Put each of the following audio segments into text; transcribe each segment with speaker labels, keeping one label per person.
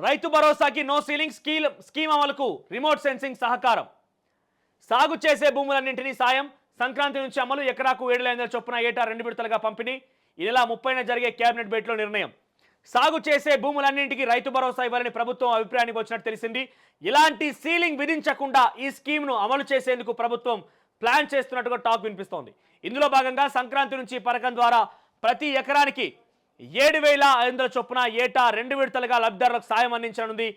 Speaker 1: రైతు భరోసాకి no ceiling scheme అమలుకు remote sensing సహకారం. సాగు చేసే భూములన్నింటినీ సాయం. సంక్రాంతి నుంచి అమలు. ఎకరాకు 7,500 చొప్పున ఏటా 2 విడతలుగా పంపిణీ. ఈ నెల 30న జరిగే కేబినెట్ భేటీలో నిర్ణయం. సాగు చేసే భూములన్నింటికి రైతు భరోసా ఇవ్వాలని ప్రభుత్వం అభిప్రాయానికి వచ్చినట్టు తెలిసింది. ఇలాంటి సీలింగ్ విధించకుండా ఈ స్కీమ్ను అమలు చేసేందుకు ప్రభుత్వం ప్లాన్ చేస్తున్నట్టుగా టాక్ వినిపిస్తోంది. ఇందులో భాగంగా సంక్రాంతి నుంచి పథకం ద్వారా ప్రతి ఎకరానికి 7,500 చొప్పున ఏటా 2 విడతలుగా లబ్ధిదారులకు సాయం అందించనుంది.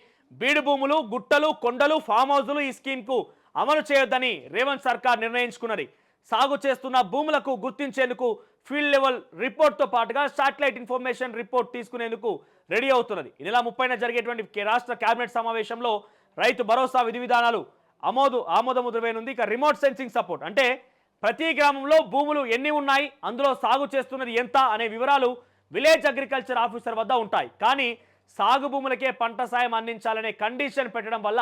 Speaker 1: బీడు భూములు, గుట్టలు, కొండలు, ఫామ్ హౌజులు ఈ స్కీమ్కు అమలు చేయొద్దని రేవంత్ సర్కార్ నిర్ణయించుకున్నది. సాగు చేస్తున్న భూములకు గుర్తించేందుకు ఫీల్డ్ లెవెల్ రిపోర్ట్తో పాటుగా శాటిలైట్ ఇన్ఫర్మేషన్ రిపోర్ట్ తీసుకునేందుకు రెడీ అవుతున్నది. ఈ నెల 30న జరిగేటువంటి రాష్ట్ర కేబినెట్ సమావేశంలో రైతు భరోసా విధి విధానాలు ఆమోదముద్రవేనుంది. ఇక రిమోట్ సెన్సింగ్ సపోర్ట్ అంటే ప్రతి గ్రామంలో భూములు ఎన్ని ఉన్నాయి, అందులో సాగు చేస్తున్నది ఎంత అనే వివరాలు విలేజ్ అగ్రికల్చర్ ఆఫీసర్ వద్ద ఉంటాయి. కానీ సాగు భూములకే పంట సాయం అందించాలనే కండిషన్ పెట్టడం వల్ల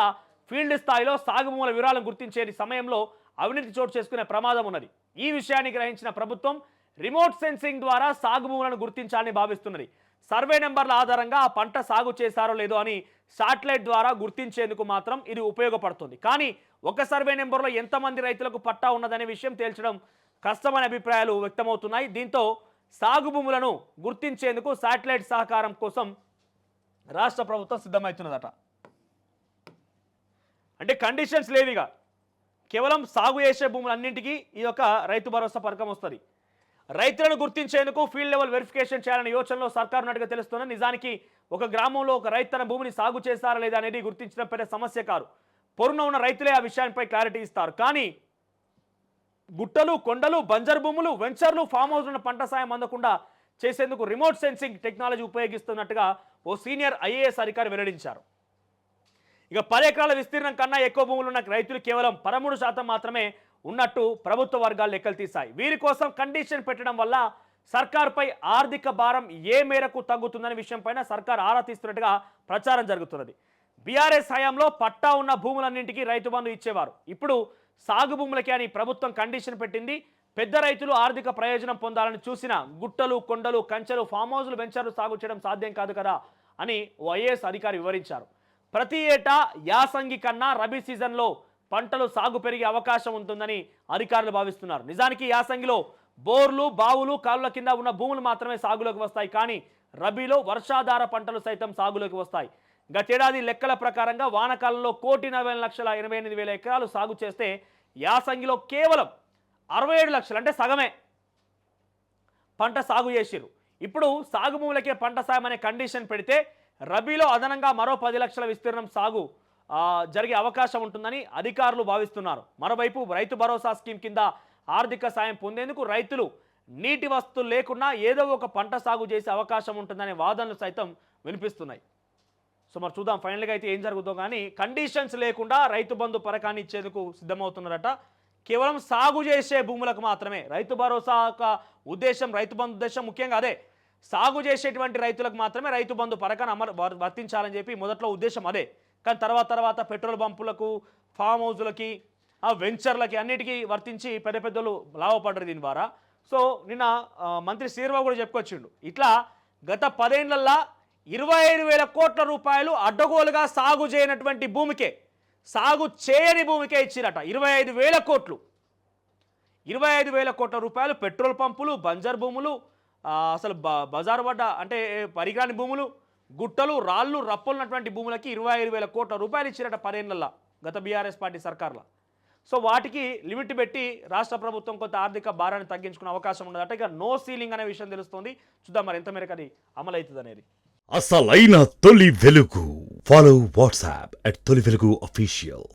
Speaker 1: ఫీల్డ్ స్థాయిలో సాగు భూముల వివరాలను గుర్తించే సమయంలో అవినీతి చోటు చేసుకునే ప్రమాదం ఉన్నది. ఈ విషయాన్ని గ్రహించిన ప్రభుత్వం రిమోట్ సెన్సింగ్ ద్వారా సాగు భూములను గుర్తించాలని భావిస్తున్నది. సర్వే నెంబర్ల ఆధారంగా ఆ పంట సాగు చేశారో లేదో అని శాటిలైట్ ద్వారా గుర్తించేందుకు మాత్రం ఇది ఉపయోగపడుతుంది. కానీ ఒక సర్వే నెంబర్లో ఎంతమంది రైతులకు పట్టా ఉన్నదనే విషయం తేల్చడం కష్టమనే అభిప్రాయాలు వ్యక్తమవుతున్నాయి. దీంతో సాగు భూములను గుర్తించేందుకు శాటిలైట్ సహకారం కోసం రాష్ట్ర ప్రభుత్వం సిద్ధమవుతున్నదట. అంటే కండిషన్స్ లేవిగా కేవలం సాగు చేసే భూములన్నింటికీ ఈ యొక్క రైతు భరోసా పథకం వస్తుంది. రైతులను గుర్తించేందుకు ఫీల్డ్ లెవెల్ వెరిఫికేషన్ చేయాలనే యోచనలో సర్కారు ఉన్నట్టుగా తెలుస్తుంది. నిజానికి ఒక గ్రామంలో ఒక రైతు తన భూమిని సాగు చేస్తారా లేదా అనేది గుర్తించడం పెద్ద సమస్య కాదు. పొరున ఉన్న రైతులే ఆ విషయానికి క్లారిటీ ఇస్తారు. కానీ గుట్టలు, కొండలు, బంజర్ భూములు, వెంచర్లు, ఫామ్ హౌస్ ఉన్న పంట సాయం అందకుండా చేసేందుకు రిమోట్ సెన్సింగ్ టెక్నాలజీ ఉపయోగిస్తున్నట్టుగా ఓ సీనియర్ ఐఏఎస్ అధికారి వెల్లడించారు. ఇక 10 ఎకరాల విస్తీర్ణం కన్నా ఎక్కువ భూములు ఉన్న రైతులు కేవలం 13% మాత్రమే ఉన్నట్టు ప్రభుత్వ వర్గాలు లెక్కలు తీశాయి. వీరి కోసం కండిషన్ పెట్టడం వల్ల సర్కారుపై ఆర్థిక భారం ఏ మేరకు తగ్గుతుందనే విషయంపైన సర్కారు ఆరా తీస్తున్నట్టుగా ప్రచారం జరుగుతున్నది. బీఆర్ఎస్ హయాంలో పట్టా ఉన్న భూములన్నింటికీ రైతు బంధు ఇచ్చేవారు. ఇప్పుడు సాగు భూములకే అని ప్రభుత్వం కండిషన్ పెట్టింది. పెద్ద రైతులు ఆర్థిక ప్రయోజనం పొందాలని చూసిన గుట్టలు, కొండలు, కంచెలు, ఫామ్ హౌజులు, వెంచర్లు సాగు చేయడం సాధ్యం కాదు కదా అని ఓ ఐఏఎస్ అధికారి వివరించారు. ప్రతి ఏటా యాసంగి కన్నా రబీ సీజన్లో పంటలు సాగు పెరిగే అవకాశం ఉంటుందని అధికారులు భావిస్తున్నారు. నిజానికి యాసంగిలో బోర్లు, బావులు, కాలువల కింద ఉన్న భూములు మాత్రమే సాగులోకి వస్తాయి. కానీ రబీలో వర్షాధార పంటలు సైతం సాగులోకి వస్తాయి. గతేడాది లెక్కల ప్రకారంగా వానకాలంలో 1,40,88,000 ఎకరాలు సాగు చేస్తే యాసంగిలో కేవలం 67 లక్షలు అంటే సగమే పంట సాగు చేసిరు. ఇప్పుడు సాగు భూములకే పంట సాయం అనే కండిషన్ పెడితే రబీలో అదనంగా మరో 10 లక్షల విస్తీర్ణం సాగు జరిగే అవకాశం ఉంటుందని అధికారులు భావిస్తున్నారు. మరోవైపు రైతు భరోసా స్కీమ్ కింద ఆర్థిక సాయం పొందేందుకు రైతులు నీటి వస్తువులు లేకున్నా ఏదో ఒక పంట సాగు చేసే అవకాశం ఉంటుందనే వాదనలు సైతం వినిపిస్తున్నాయి. సో మరి చూద్దాం ఫైనల్గా అయితే ఏం జరుగుతుందో. కానీ కండిషన్స్ లేకుండా రైతు బంధు పథకాన్ని ఇచ్చేందుకు సిద్ధమవుతున్నారట. కేవలం సాగు చేసే భూములకు మాత్రమే రైతు భరోసా ఉద్దేశం, రైతు బంధు ఉద్దేశం ముఖ్యంగా అదే. సాగు చేసేటువంటి రైతులకు మాత్రమే రైతు బంధు పథకాన్ని వర్తించాలని చెప్పి మొదట్లో ఉద్దేశం అదే. కానీ తర్వాత పెట్రోల్ పంపులకు, ఫామ్ హౌజులకి, వెంచర్లకి అన్నిటికీ వర్తించి పెద్దలు లాభపడ్డారు దీని ద్వారా. సో నిన్న మంత్రి శ్రీరావు కూడా చెప్పుకొచ్చిండు, ఇట్లా గత 10 ఏళ్లల్లా 25,000 కోట్ల రూపాయలు అడ్డగోలుగా సాగు చేయనటువంటి భూమికే, సాగు చేయని భూమికే ఇచ్చిరట 25,000 కోట్లు. 25,000 కోట్ల రూపాయలు పెట్రోల్ పంపులు, బంజర్ భూములు, అసలు బజారు పడ్డ అంటే పరిగాని భూములు, గుట్టలు, రాళ్ళు, రప్పలున్నటువంటి భూములకి 25,000 కోట్ల రూపాయలు ఇచ్చిరట 10 ఏళ్లల్లా గత బీఆర్ఎస్ పార్టీ సర్కార్లో. సో వాటికి లిమిట్ పెట్టి రాష్ట్ర ప్రభుత్వం కొంత ఆర్థిక భారాన్ని తగ్గించుకునే అవకాశం ఉండదట. ఇక నో సీలింగ్ అనే విషయం తెలుస్తుంది. చూద్దాం మరి ఎంత మేరకు అది అమలవుతుంది అనేది.
Speaker 2: అసలైన తొలి వెలుగు. ఫాలో వాట్సాప్ @తొలి వెలుగు అఫీషియల్.